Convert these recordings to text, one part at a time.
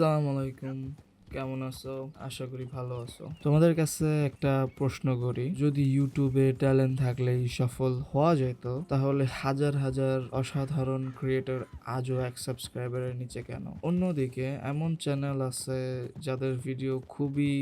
আসসালামু আলাইকুম, কেমন আছো? আশা করি ভালো আছো। তোমাদের কাছে একটা প্রশ্ন করি, যদি ইউটিউবে ট্যালেন্ট থাকলেই সফল হওয়া যেত, তাহলে হাজার হাজার অসাধারণ ক্রিয়েটর আজও এক সাবস্ক্রাইবারের নিচে কেন? অন্যদিকে এমন চ্যানেল আছে যাদের ভিডিও খুবই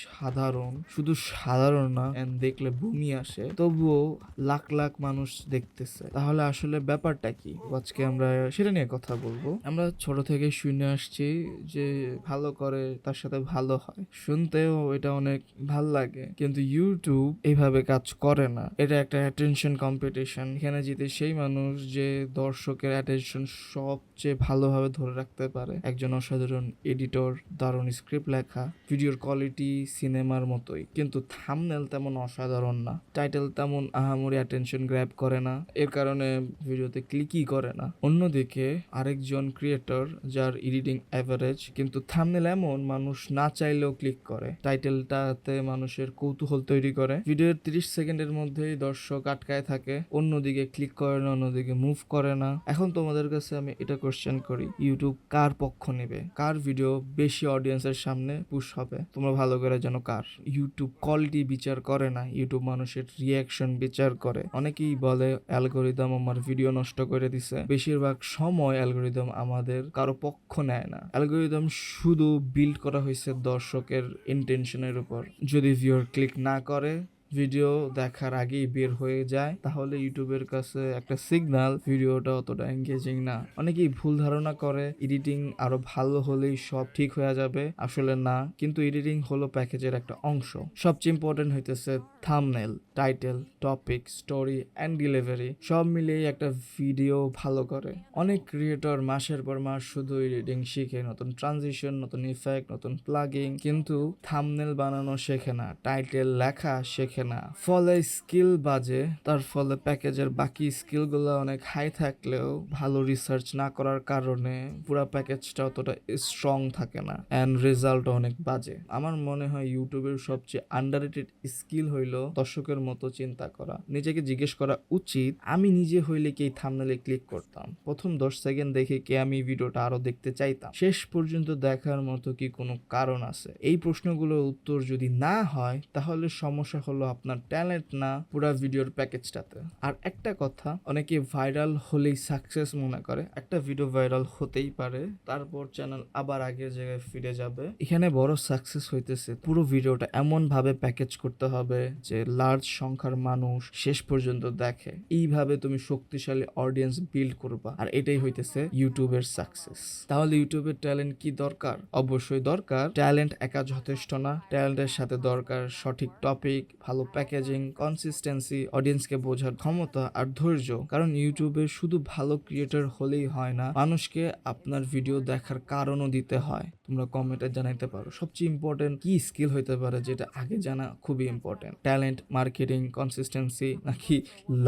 সাধারণ, শুধু সাধারণ না, and দেখলে বমি আসে, তবুও লাখ লাখ মানুষ দেখতেছে। তাহলে আসলে ব্যাপারটা কি? আজকে আমরা সেটা নিয়ে কথা বলবো। আমরা ছোট থেকে শুনে আসছি যে ভালো করে তার সাথে ভালো হয়, শুনতেও এটা অনেক ভাল লাগে, কিন্তু ইউটিউব এইভাবে কাজ করে না। এটা একটা অ্যাটেনশন কম্পিটিশন। এখানে জিতে সেই মানুষ যে দর্শকের অ্যাটেনশন সবচেয়ে ভালোভাবে ধরে রাখতে পারে। একজন অসাধারণ এডিটর, দারুণ স্ক্রিপ্ট লেখা, ভিডিওর কোয়ালিটি সিনেমার মতোই, কিন্তু থাম্বনেল তেমন অসাধারণ না, টাইটেল তেমন আহামরি অ্যাটেনশন গ্র্যাব করে না, এর কারণে ভিডিওতে ক্লিকই করে না। অন্যদিকে আরেকজন ক্রিয়েটর যার এডিটিং অ্যাভারেজ, কিন্তু থাম্বনেল এমন মানুষ না চাইলেও ক্লিক করে, টাইটেলটাতে মানুষের কৌতূহল তৈরি করে, ভিডিওর 30 সেকেন্ডের মধ্যেই দর্শক আটকায় থাকে, অন্যদিকে ক্লিক করে না, অন্যদিকে মুভ করে না। এখন তোমাদের কাছে আমি এটা কোশ্চেন করি, ইউটিউব কার পক্ষ নেবে? কার ভিডিও বেশি অডিয়েন্সের সামনে পুশ হবে? তোমরা ভালো করে জানো কার। ইউটিউব কোয়ালিটি বিচার করে না, ইউটিউব মানুষের রিয়াকশন বিচার করে। অনেকেই বলে অ্যালগোরিদম আমার ভিডিও নষ্ট করে দিছে। বেশিরভাগ সময় অ্যালগোরিদম আমাদের কারো পক্ষ নেয় না। অ্যালগোরিদম শুধু বিল্ড করা হয়েছে দর্শকের ইন্টেনশনের উপর। যদি ভিউয়ার ক্লিক না করে, ভিডিও দেখার আগেই বের হয়ে যায়, তাহলে ইউটিউবের কাছে একটা সিগন্যাল ভিডিওটা অতটা এঙ্গেজিং না। অনেকেই ভুল ধারণা করে এডিটিং আরো ভালো হলেই সব ঠিক হয়ে যাবে। আসলে না, কিন্তু এডিটিং হলো প্যাকেজের একটা অংশ। সবচেয়ে ইম্পর্টেন্ট হইতেছে thumbnail, title, topic, story and delivery, সব মিলিয়ে একটা ভিডিও ভালো করে। অনেক ক্রিয়েটর মাসের পর মাস শুধু এডিটিং শিখে, নতুন ট্রানজিশন, নতুন ইফেক্ট, নতুন প্লাগিং, কিন্তু থাম্বনেল বানানো শেখে না, টাইটেল লেখা শেখে না। ফলে স্কিল বাজে। তার ফলে প্যাকেজের বাকি স্কিলগুলো অনেক হাই থাকলেও ভালো রিসার্চ না করার কারণে পুরো প্যাকেজটা অতটা স্ট্রং থাকে না, এন্ড রেজাল্ট অনেক বাজে। আমার মনে হয় ইউটিউবের সবচেয়ে আন্ডাররেটেড স্কিল হইল দর্শকের মতো চিন্তা করা। নিজেকে জিজ্ঞেস করা উচিত, আমি নিজে হইলে কি এই থাম্বনেলে ক্লিক করতাম? প্রথম 10 সেকেন্ড দেখে কি আমি ভিডিওটা আরো দেখতে চাইতাম? শেষ পর্যন্ত দেখার মতো কি কোনো কারণ আছে? এই প্রশ্নগুলোর উত্তর যদি না হয়, তাহলে সমস্যা হলো আপনার ট্যালেন্ট না, পুরা ভিডিওর প্যাকেজটাতে। আর একটা কথা, অনেকে ভাইরাল হলেই সাকসেস মনে করে। একটা ভিডিও ভাইরাল হতেই পারে, তারপর চ্যানেল আবার আগের জায়গায় ফিরে যাবে। এখানে বড় সাকসেস হইতেছে পুরো ভিডিওটা এমন ভাবে প্যাকেজ করতে হবে যে লার্জ সংখ্যার মানুষ শেষ পর্যন্ত দেখে। এইভাবে তুমি শক্তিশালী অডিয়েন্স বিল্ড করবা, আর এটাই হইতেছে ইউটিউবের সাকসেস। তাহলে ইউটিউবের ট্যালেন্ট কি দরকার? অবশ্যই দরকার। ট্যালেন্ট একা যথেষ্ট না, ট্যালেন্টের সাথে দরকার সঠিক টপিক, ভালো প্যাকেজিং, কনসিস্টেন্সি, অডিয়েন্সকে বোঝার ক্ষমতা আর ধৈর্য। কারণ ইউটিউবে শুধু ভালো ক্রিয়েটর হলেই হয় না, মানুষকে আপনার ভিডিও দেখার কারণও দিতে হয়। তোমরা কমেন্টে জানাইতে পারো সবচেয়ে ইম্পর্টেন্ট কি স্কিল হইতে পারে, যেটা আগে জানা খুবই ইম্পর্টেন্ট। ট্যালেন্ট, মার্কেটিং, কনসিস্টেন্সি, নাকি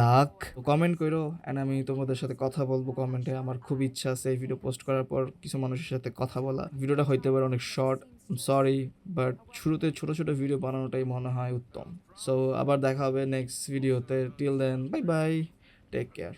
লাক? কমেন্ট করো, এন্ড আমি তোমাদের সাথে কথা বলবো কমেন্টে। আমার খুব ইচ্ছা আছে এই ভিডিও পোস্ট করার পর কিছু মানুষের সাথে কথা বলা। ভিডিওটা হইতে পারে অনেক শর্ট, সরি, বাট শুরুতে ছোট ছোট ভিডিও বানানোটাই মনে হয় উত্তম। সো আবার দেখা হবে নেক্সট ভিডিওতে। Till then, bye bye, take care.